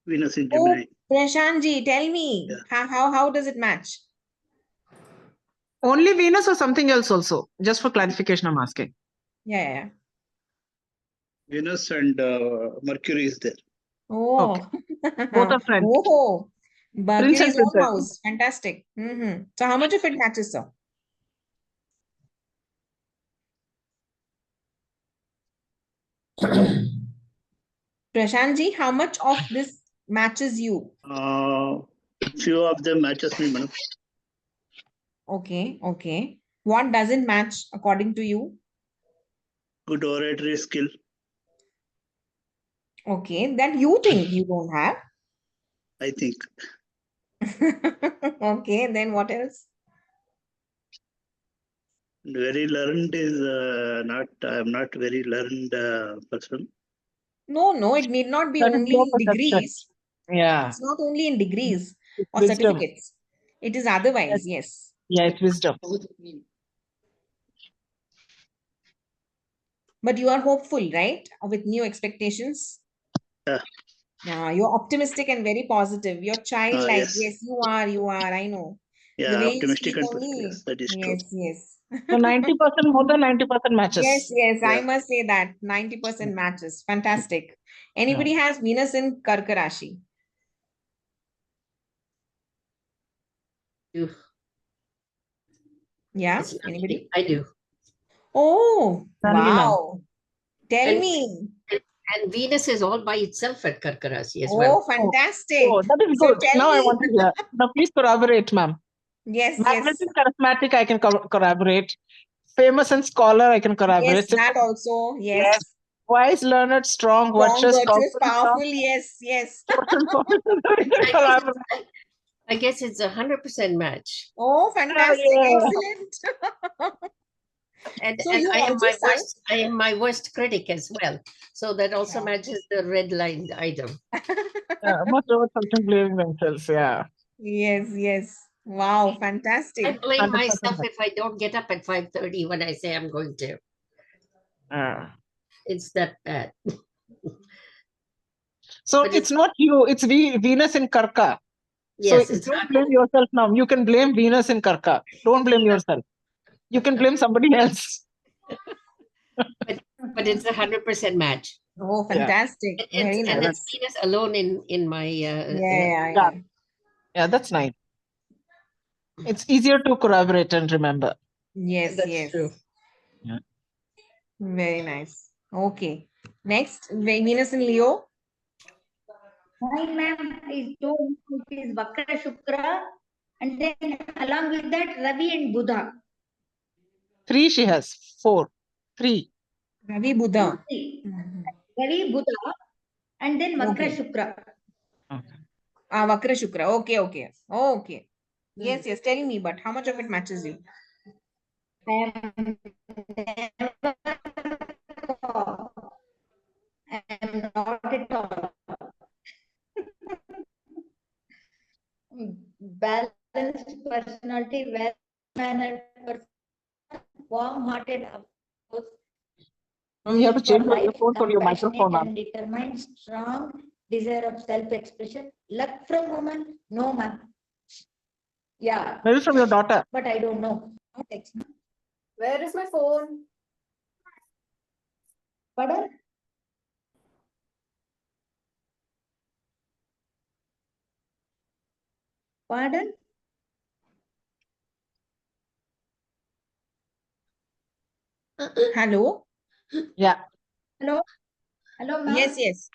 Venus in Oh, Gemini. Prashantji, tell me how does it match? Only Venus or something else also? Just for clarification, I'm asking. Yeah. Venus and Mercury is there. Oh. Both are friends. Oh. Prince Mercury's and own princess. house. Fantastic. So how much of it matches, sir? Prashantji, how much of this matches you? Few of them matches me, madam. Okay. Okay. What doesn't match according to you? Good oratory skill. Okay. That you think you don't have. I think. Okay. Then what else? Very learned is not. I am not very learned person. No. It need not be That is only low in perception. degrees. Yeah. It's not only in degrees It's or wisdom. certificates. It is otherwise. Yes. Yeah, it's wisdom. But you are hopeful, right? With new expectations. Yeah. Yeah, you're optimistic and very positive. You're childlike. Yes. Yes, you are. I know. The Yeah, way you optimistic speak and positive. only. Yes, that is true. Yes. So 90% more than 90% matches. Yes. I Yeah. must say that 90% matches. Fantastic. Anybody has Venus in Karka Rashi? Do. Yeah, It's not me. anybody? I do. Oh, Stanley, ma'am. wow. Tell And- me. And Venus is all by itself at Karka Rashi as Oh, well. fantastic. Oh, that is So good. tell Now I me. want to hear. Now please corroborate, ma'am. Yes. Magnetic, charismatic, I can corroborate. Famous and scholar, I can corroborate. Yes, that also. Yes. Yes. Wise, learned, strong, Strong, virtuous, virtuous, powerful. powerful. Yes. I guess it's 100% match. Oh, fantastic. yeah. Excellent. And, So and you I am also my sang. worst. I am my worst critic as well. So that also matches the red line item. Most of us often blaming themselves. Yeah. Yes. Wow, I fantastic. blame 100% myself match. if I don't get up at 5:30 when I say I'm going to. It's that bad. So But it's not you, it's Venus in Karka. Yes, So it's don't not. blame yourself now. You can blame Venus in Karka. Don't blame yourself. You can blame somebody else. But it's 100% match. Oh, fantastic. Very And nice. it's Venus alone in my. Yeah. Yeah, that's nice. It's easier to corroborate and remember. Yes. True. Yeah. Very nice. Okay. Next, Venus in Leo. Mine, ma'am, is told it is Vakra Shukra, and then along with that Ravi and Buddha. 3 she has. 4. 3. Ravi Buddha. Ravi, Buddha, and then Vakra Okay. Shukra. Vakra Shukra. Okay. Yes. Tell me, but how much of it matches you? I am not at all. Balanced personality, well-mannered person, warm-hearted, of course. You have to change your Life, earphones or your compassionate microphone on. and determined, strong desire of self-expression. Luck from woman? No, ma'am. Yeah, Maybe from your daughter. but I don't know. Where is my phone? Pardon? Pardon? Hello. Yeah. Hello? Hello, ma'am? Yes, yes.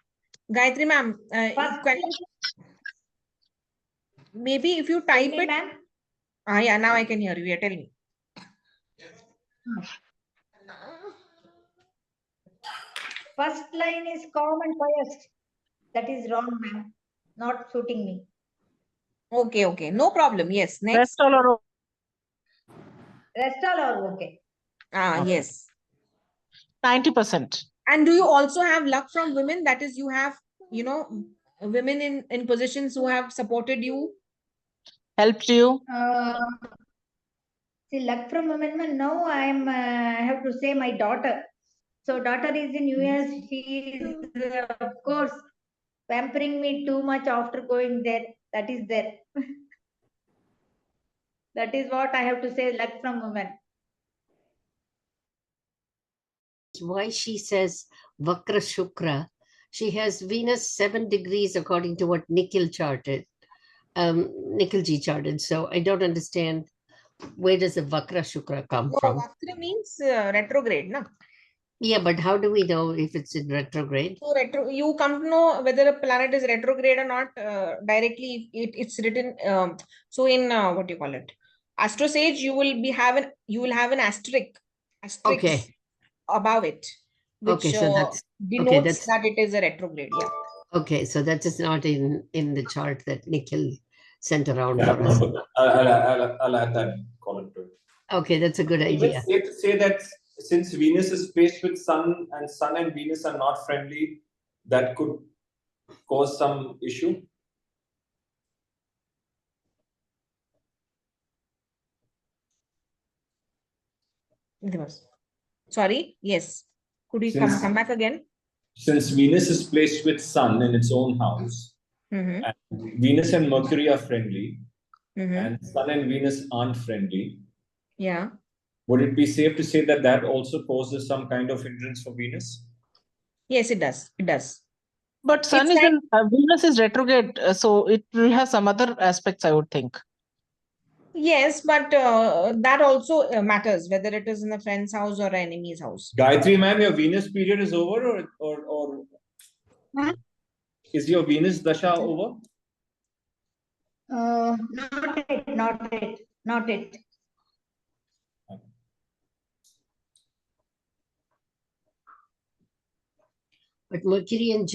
Gayatri ma'am, First, maybe if you tell type me, it. ma'am. Yeah, now I can hear you. Yeah, tell me. First line is calm and quiet. That is wrong, ma'am. Not suiting me. Okay, okay. No problem. Yes. Rest Next. all are Rest all are okay. Yes. 90%. And do you also have luck from women? That is, you have, women in positions who have supported you? Helped you? See, luck from women. Now I have to say my daughter. So daughter is in US. She is, of course, pampering me too much after going there. That is there. That is what I have to say. Luck from women. Why she says Vakra Shukra. She has Venus 7 degrees according to what Nikhil charted. Nikhilji charted. So I don't understand, where does the Vakra Shukra come No, from? Vakra means retrograde, na? Yeah, but how do we know if it's in retrograde? So you come to know whether a planet is retrograde or not directly. It's written. So in what do you call it? Astro Sage, you will have an asterisk Okay. above it, Okay, which so that's denotes that it is a retrograde. Yeah. okay. So that is not in the chart that Nikhil sent around Yeah, for us. I'll add that column to it. Okay, that's a good Even idea. safe to say that since Venus is placed with Sun and Sun and Venus are not friendly, that could cause some issue. Sorry. Yes. Could you come back again? Since Venus is placed with Sun in its own house, Mm-hmm. and Venus and Mercury are friendly, Mm-hmm. and Sun and Venus aren't friendly, Yeah. would it be safe to say that that also poses some kind of hindrance for Venus? Yes, it does. It does. But Sun It's is in Venus is retrograde, so it will have some other aspects, I would think. Yes, but that also matters whether it is in a friend's house or an enemy's house. Gayatri ma'am, your Venus period is over, or Huh? is your Venus dasha over? Not it. Not it. Not it. But Mercury and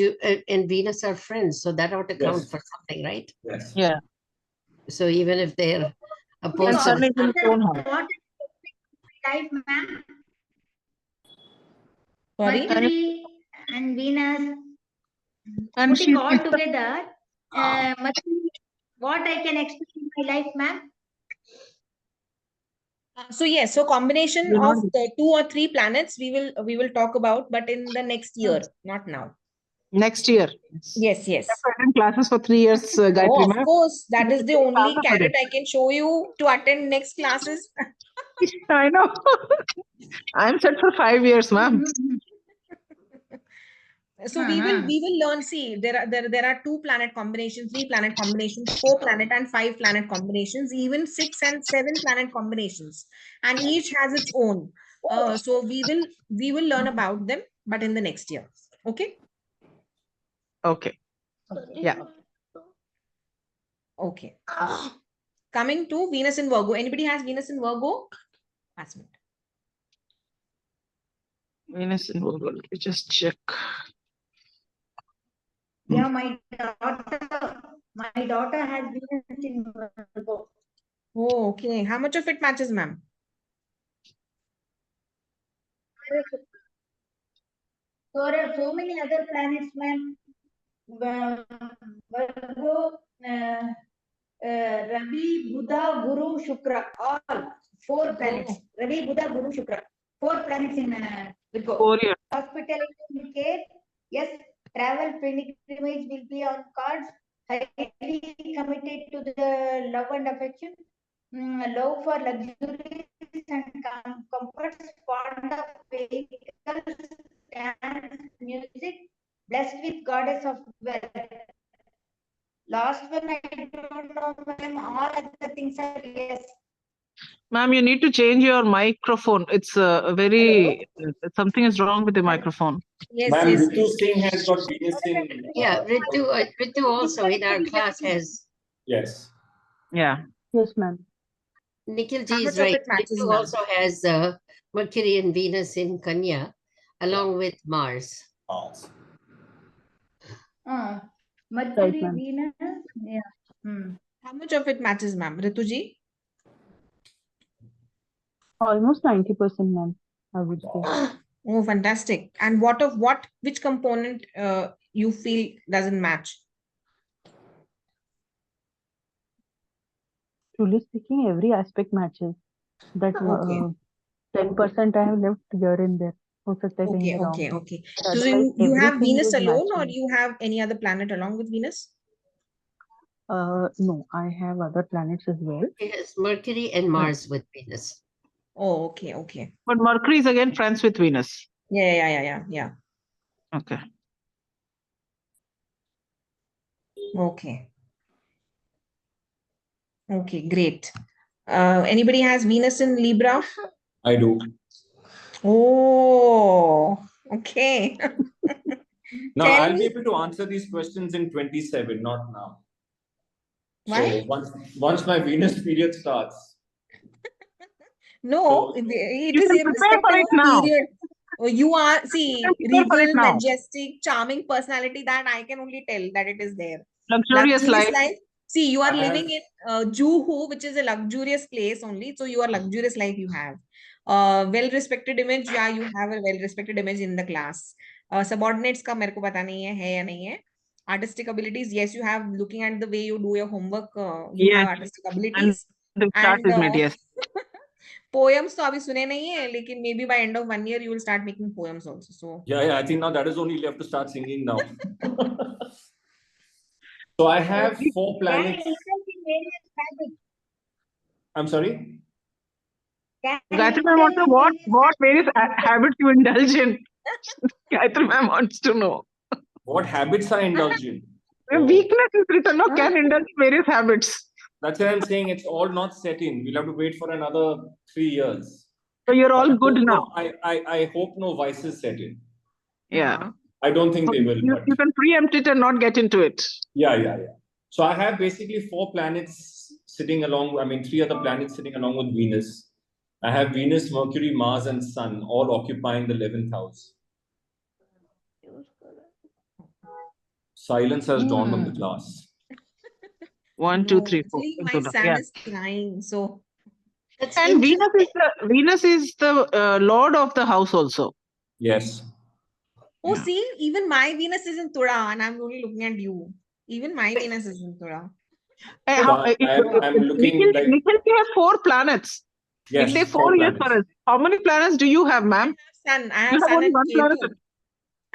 Venus are friends, so that ought to count Yes. for something, right? Yes. Yeah. So even if they're And opposed to Sun is in its own house. What life, ma'am? Sorry? Mercury and Venus. And Putting she's all together, Mercury, what I can expect in my life, ma'am? So yes, so combination We're of not- the 2 or 3 planets we will talk about, but in the next year, not now. next year. Yes, yes. I've attended classes for 3 years, Gayatri Oh, of ma'am. course, that is the only Class of carrot it. I can show you to attend next classes. I know. I'm set for 5 years, ma'am. So we will learn. See, there are 2 planet combinations, 3 planet combinations, 4 planet and 5 planet combinations, even 6 and 7 planet combinations, and each has its own. So we will learn about them, but in the next year. Okay. Okay. Yeah. Okay. Coming to Venus in Virgo. Anybody has Venus in Virgo? Last minute. Venus in Virgo. Let me just check. Yeah, my daughter has Venus in Virgo. Oh, okay. How much of it matches, ma'am? So there are so many other planets, ma'am. Virgo, Ravi, Buddha, Guru, Shukra, all 4 planets. Ravi, Buddha, Guru, Shukra, 4 planets in Virgo. 4 years. Hospitality and care, yes. Travel pilgrimage will be on cards. Highly committed to the love and affection. Love for luxuries and comforts. Fond of vehicles, dance, music. Blessed with goddess of wealth. last one I don't know, ma'am. All other things are yes. Ma'am, you need to change your microphone. It's very, something is wrong with the microphone. Yes, Ma'am, yes, Ritu yes. Singh has got Venus in. Yeah, Ritu also in our class has. Yes. Yeah. Yes, ma'am. Nikhil How ji is much of right. it matches, Ritu ma'am? also has Mercury and Venus in Kanya, along with Mars. Mercury, ma'am. Venus, yeah. How much of it matches, ma'am? Rituji? Almost 90%, ma'am, I would say. Oh, fantastic. And which component you feel doesn't match? Truly speaking, every aspect matches. That Okay. 10% I have left here and there. हो सकता है कहीं Okay, मैं wrong okay, हूँ. okay. But So otherwise, you have everything Venus is alone, or matching. you have any other planet along with Venus? No, I have other planets as well. It has Mercury and Mars with Venus. Oh, okay, okay. But Mercury is again friends with Venus. Yeah. Okay. Okay. Okay, great. Anybody has Venus in Libra? I do. Oh, okay. Now, Tell I'll be me. able to answer these questions in 27, not now. Why? So once my Venus period starts. No, So- it You is can prepare for irrespective it of now. period. You are, see, prepare for it regal, now. majestic, charming personality, that I can only tell that it is there. Luxurious life. See, you are I have- living in Juhu, which is a luxurious place only. So your luxurious life you have. Well-respected image, yeah, you have a well-respected image in the class. Subordinates का मेरे को पता नहीं है या नहीं है. Artistic abilities, yes, you have. Looking at the way you do your homework, you Yes. have artistic abilities. The chart is made, yes. Poems तो अभी सुने नहीं है, लेकिन maybe by end of 1 year you will start making poems also. So Yeah, I think now that is only left to start singing now. So I have 4 planets. I'm sorry? Gayatri ma'am wants to know what various habits you indulge in. Gayatri ma'am wants to know. What habits I indulge in? Weakness is written, no, can indulge in various habits. That's why I'm saying it's all not set in. We'll have to wait for another 3 years. So you're all I good hope now. I hope no vices set in. Yeah. I don't think So they will. you But can preempt it and not get into it. yeah. So I have basically 4 planets sitting along. I mean, 3 other planets sitting along with Venus. I have Venus, Mercury, Mars, and Sun all occupying the 11th house. Silence has dawned on the class. 1, 2, 3, 4. Actually, my son is crying. So That's And interesting. Venus is the lord of the house also. Yes. oh, Yeah. see, even my Venus is in Tura, and I'm only looking at you. Even my Venus is in Tura. I'm looking like Nikhil has 4 planets. yes, It takes 4 4 years planets. for us. How many planets do you have, ma'am? I You have have Sun only and 1 planet. Ketu.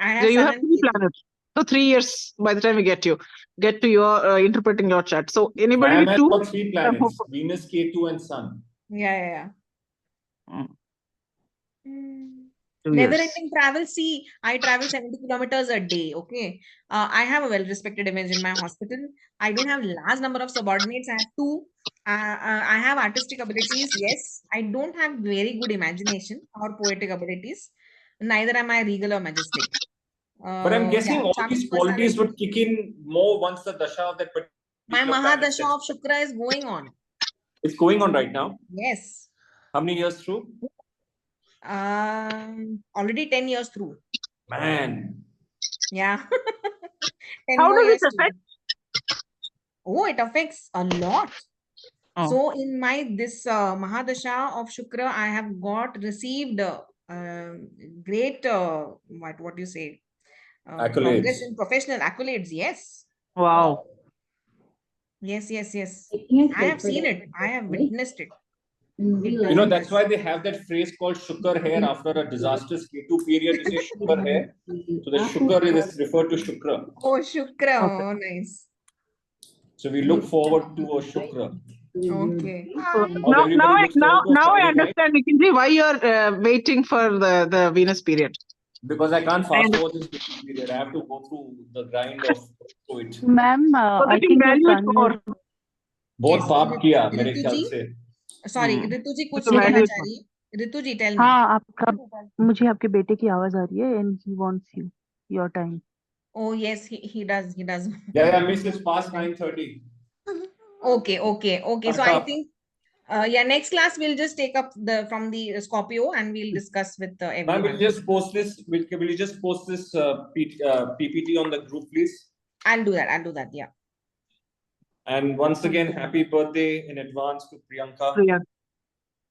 I have So you Sun have and 3 Ketu. planets. So 3 years by the time we get to your interpreting your chart. So anybody Ma'am with has 2? got 3 planets: Venus, Ketu, and Sun. Yeah. Mm. 2 Never years. ending travel. See, I travel 70 kilometers a day. Okay. I have a well-respected image in my hospital. I don't have large number of subordinates. I have 2. I have artistic abilities. Yes. I don't have very good imagination or poetic abilities. Neither am I regal or majestic. But I'm guessing all charming these qualities personality. would kick in more once the dasha of that particular My planet Mahadasha of Shukra is going on. It's going on right now. Yes. How many years through? Already 10 years through. Man. Yeah. 10 How more does years it to affect? go. Oh, it affects a lot. Oh. So in my this Mahadasha of Shukra, I have received great what do you say? Accolades. Progress in professional accolades. Yes. Wow. Yes. Yes, I have seen it. I have witnessed it. You know, that's why they have that phrase called Shukar hair after a disastrous Ketu period. You say Shukar hair. So the Shukar is referred to Shukra. Oh, Shukra. Okay. Oh, nice. So we look forward to a Shukra. Okay. So everybody looks forward to a now I Friday night. understand, Nikhil ji, why you're waiting for the Venus period. Because I can't fast forward this period. I have to go through the grind of it. Ma'am, I Positive think your value sun score. is बहुत पाप किया मेरे ऋतु ख्याल जी, से. Sorry ऋतु जी कुछ तो कहना value चाह रही है. ऋतु जी टेल मी. हाँ आपका मुझे आपके बेटे की आवाज आ रही है and he wants you your time. Oh yes, he does. Yeah, miss is past 9:30. Okay. So I think next class we'll just take up from the Scorpio and we'll discuss with Ma'am, everyone. will just post this. Will you just post this PPT on the group, please? I'll do that. Yeah. And once again, happy birthday in advance to Priyanka. Priya.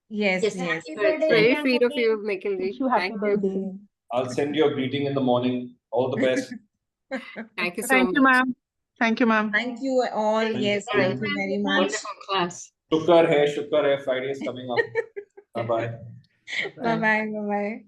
Yes. Happy birthday, Very Priyanka sweet of ji. you, Nikhil ji. Wish you happy Thank you. birthday. I'll send you a greeting in the morning. All the best. Thank you so Thank you, much. ma'am. Thank you, ma'am. Thank you all. Thank Yes, you. thank you very much. Wonderful class. Shukar hai. Friday is coming up. Bye bye. Bye bye.